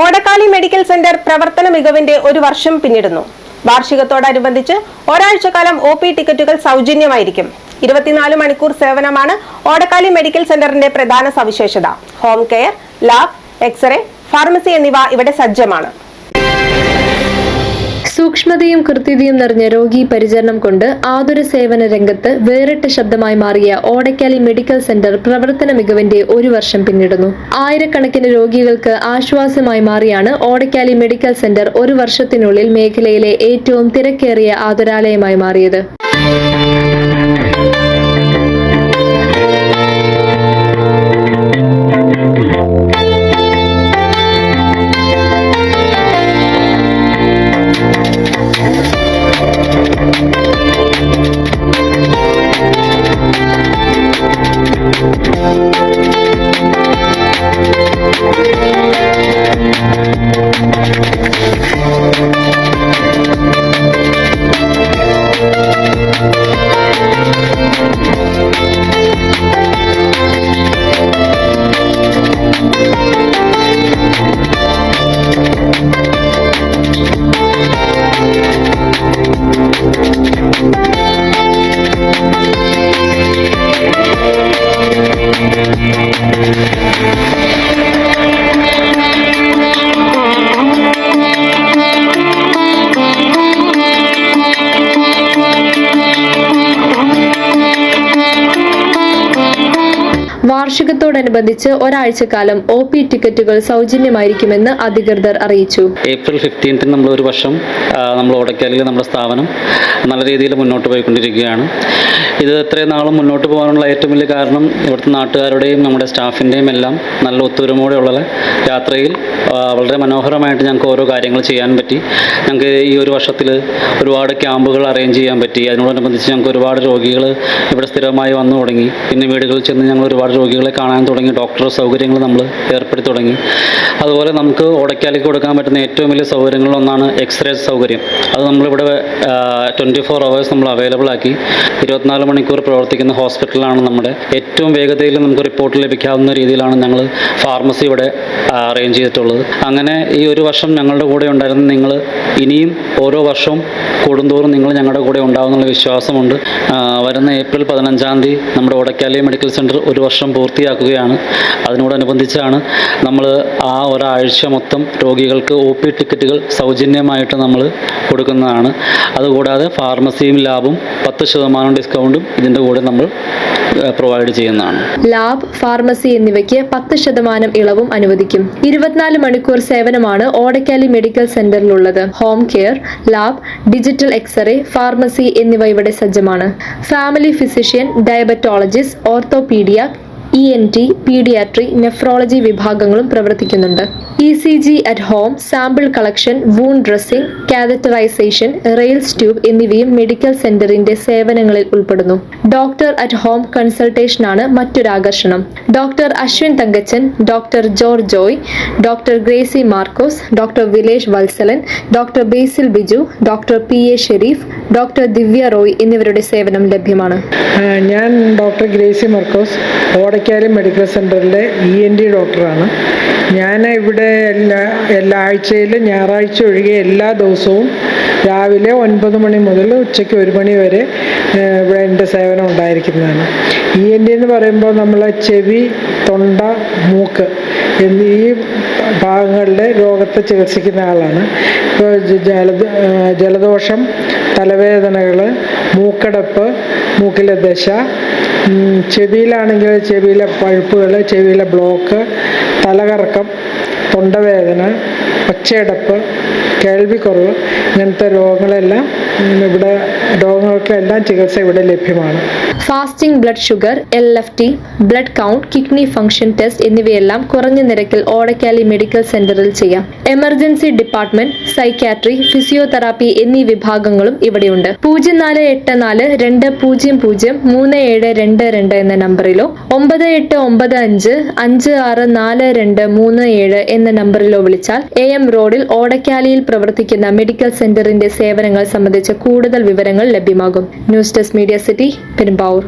Odakkali medical centre പ്രവർത്തന മികവിന്റെ ഒരു വർഷം പിന്നിടുന്നു. വാർഷികത്തോടനുബന്ധിച്ച് ഒരാഴ്ചക്കാലം OP ടിക്കറ്റുകൾ സൗജന്യമായിരിക്കും. 24 മണിക്കൂർ സേവനമാണ് ഓടക്കാലി മെഡിക്കൽ സെന്ററിന്റെ പ്രധാന സവിശേഷത. Home care, lab, x ray, pharmacy എന്നിവ ഇവിടെ സജ്ജമാണ്. സൂക്ഷ്മതയും കൃത്യതയും നിറഞ്ഞ രോഗി പരിചരണം കൊണ്ട് ആതുര സേവന രംഗത്ത് വേറിട്ട ശബ്ദമായി മാറിയ ഓടക്കാലി മെഡിക്കൽ സെന്റർ പ്രവർത്തന മികവിന്റെ ഒരു വർഷം പിന്നിടുന്നു. ആയിരക്കണക്കിന് രോഗികൾക്ക് ആശ്വാസമായി മാറിയാണ് ഓടക്കാലി മെഡിക്കൽ സെന്റർ ഒരു വർഷത്തിനുള്ളിൽ മേഖലയിലെ ഏറ്റവും തിരക്കേറിയ ആതുരാലയമായി മാറിയത്. വാർഷികത്തോടനുബന്ധിച്ച് ഒരാഴ്ചക്കാലം OP ടിക്കറ്റുകൾ സൗജന്യമായിരിക്കുമെന്ന് അധികൃതർ അറിയിച്ചു. April 15 നമ്മൾ ഒരു വർഷം നമ്മൾ ഓടക്കാലിൽ നമ്മുടെ സ്ഥാപനം നല്ല രീതിയിൽ മുന്നോട്ട് പോയിക്കൊണ്ടിരിക്കുകയാണ്. ഇത് ഇത്രയും നാളും മുന്നോട്ട് പോകാനുള്ള ഏറ്റവും വലിയ കാരണം ഇവിടുത്തെ നാട്ടുകാരുടെയും നമ്മുടെ സ്റ്റാഫിൻ്റെയും എല്ലാം നല്ല ഒത്തൊരുമയോടെയുള്ള യാത്രയിൽ വളരെ മനോഹരമായിട്ട് ഞങ്ങൾക്ക് ഓരോ കാര്യങ്ങൾ ചെയ്യാൻ പറ്റി. ഞങ്ങൾക്ക് ഈ ഒരു വർഷത്തിൽ ഒരുപാട് ക്യാമ്പുകൾ അറേഞ്ച് ചെയ്യാൻ പറ്റി. അതിനോടനുബന്ധിച്ച് ഞങ്ങൾക്ക് ഒരുപാട് രോഗികൾ ഇവിടെ സ്ഥിരമായി വന്നു തുടങ്ങി. പിന്നെ വീടുകളിൽ ചെന്ന് ഞങ്ങൾ ഒരുപാട് രോഗികളെ കാണാൻ തുടങ്ങി. ഡോക്ടർ സൗകര്യങ്ങൾ നമ്മൾ ഏർപ്പെടുത്തി തുടങ്ങി. അതുപോലെ നമുക്ക് ഓടക്കാലിക്ക് കൊടുക്കാൻ പറ്റുന്ന ഏറ്റവും വലിയ സൗകര്യങ്ങളിലൊന്നാണ് എക്സ്റേ സൗകര്യം. അത് നമ്മളിവിടെ 24 hours നമ്മൾ അവൈലബിൾ ആക്കി. 24 മണിക്കൂർ പ്രവർത്തിക്കുന്ന ഹോസ്പിറ്റലാണ് നമ്മുടെ. ഏറ്റവും വേഗതയിൽ നമുക്ക് റിപ്പോർട്ട് ലഭിക്കാവുന്ന രീതിയിലാണ് ഞങ്ങൾ ഫാർമസി ഇവിടെ അറേഞ്ച് ചെയ്തിട്ടുള്ളത്. അങ്ങനെ ഈ ഒരു വർഷം ഞങ്ങളുടെ കൂടെ ഉണ്ടായിരുന്ന നിങ്ങൾ ഇനിയും ഓരോ വർഷവും കൂടുന്തോറും നിങ്ങൾ ഞങ്ങളുടെ കൂടെ ഉണ്ടാകുന്നുള്ള വിശ്വാസമുണ്ട്. വരുന്ന April 15 നമ്മുടെ ഓടക്കാലി മെഡിക്കൽ സെൻറ്റർ ഒരു വർഷം പൂർത്തിയാക്കുകയാണ്. അതിനോടനുബന്ധിച്ചാണ് നമ്മൾ ആ ഒരാഴ്ച മൊത്തം രോഗികൾക്ക് OP ടിക്കറ്റുകൾ സൗജന്യമായിട്ട് നമ്മൾ കൊടുക്കുന്നതാണ്. അതുകൂടാതെ ഫാർമസിയും ലാബും 10% ഡിസ്കൗണ്ടും ഇതിൻ്റെ കൂടെ നമ്മൾ പ്രൊവൈഡ് ചെയ്യുന്നതാണ്. ലാബ്, ഫാർമസി എന്നിവയ്ക്ക് 10% ഇളവും അനുവദിക്കും. 24 മണിക്കൂർ സേവനമാണ് ഓടക്കാലി മെഡിക്കൽ സെന്ററിലുള്ളത്. Home care, lab, digital X-ray, pharmacy എന്നിവ ഇവിടെ സജ്ജമാണ്. Family physician, diabetologist, orthopaedia, ENT, paediatry, nephrology വിഭാഗങ്ങളും പ്രവർത്തിക്കുന്നുണ്ട്. ECG at home, sample collection, wound dressing, catheterisation, Ryle's tube എന്നിവയും മെഡിക്കൽ സെന്ററിന്റെ സേവനങ്ങളിൽ ഉൾപ്പെടുന്നു. ഡോക്ടർ അറ്റ് ഹോം കൺസൾട്ടേഷനാണ് മറ്റൊരു ആകർഷണം. Doctor Ashwin Thankachan, doctor George Joy, doctor Gracy Markose, doctor Vilesh Vatsalan, doctor Basil Biju, doctor PA Sherif, doctor Divya Roy എന്നിവരുടെ സേവനം ലഭ്യമാണ്. ഞാൻ ഡോക്ടർ ഗ്രേസി മാർക്കോസ്, ഓടക്കാലി മെഡിക്കൽ സെൻറ്ററിലെ ENT ഡോക്ടറാണ്. ഞാൻ ഇവിടെ എല്ലാ ആഴ്ചയിലും ഞായറാഴ്ച ഒഴികെ എല്ലാ ദിവസവും രാവിലെ 9 മണി മുതൽ ഉച്ചയ്ക്ക് 1 മണി വരെ ഇവിടെ എൻ്റെ സേവനം ഉണ്ടായിരിക്കുന്നതാണ്. ENT എന്ന് പറയുമ്പോൾ നമ്മളെ ചെവി, തൊണ്ട, മൂക്ക് എന്നീ ഭാഗങ്ങളിലെ രോഗത്തെ ചികിത്സിക്കുന്ന ആളാണ്. ഇപ്പോൾ ജലദോഷം, തലവേദനകൾ, മൂക്കടപ്പ്, മൂക്കിലെ ദശ, ചെവിയിലാണെങ്കിൽ ചെവിയിലെ പഴുപ്പുകൾ, ചെവിയിലെ ബ്ലോക്ക്, തലകറക്കം, തൊണ്ടവേദന, ഒച്ചയടപ്പ്, കേൾവിക്കുറവ്, ഇങ്ങനത്തെ രോഗങ്ങൾക്കെല്ലാം ചികിത്സ ഇവിടെ ലഭ്യമാണ്. Fasting blood sugar, LFT, blood count, kidney function test എന്നിവയെല്ലാം കുറഞ്ഞ നിരക്കിൽ ഓടക്കാലി മെഡിക്കൽ സെന്ററിൽ ചെയ്യാം. എമർജൻസി ഡിപ്പാർട്ട്മെന്റ്, സൈക്യാട്രി, ഫിസിയോതെറാപ്പി എന്നീ വിഭാഗങ്ങളും ഇവിടെയുണ്ട്. 0484-200-3722 എന്ന നമ്പറിലോ 9895-564237 എന്ന നമ്പറിലോ വിളിച്ചാൽ AM റോഡിൽ ഓടക്കാലിയിൽ പ്രവർത്തിക്കുന്ന മെഡിക്കൽ സെന്ററിന്റെ സേവനങ്ങൾ സംബന്ധിച്ച കൂടുതൽ വിവരങ്ങൾ ലഭ്യമാകും. News desk media city, Perumbavoor.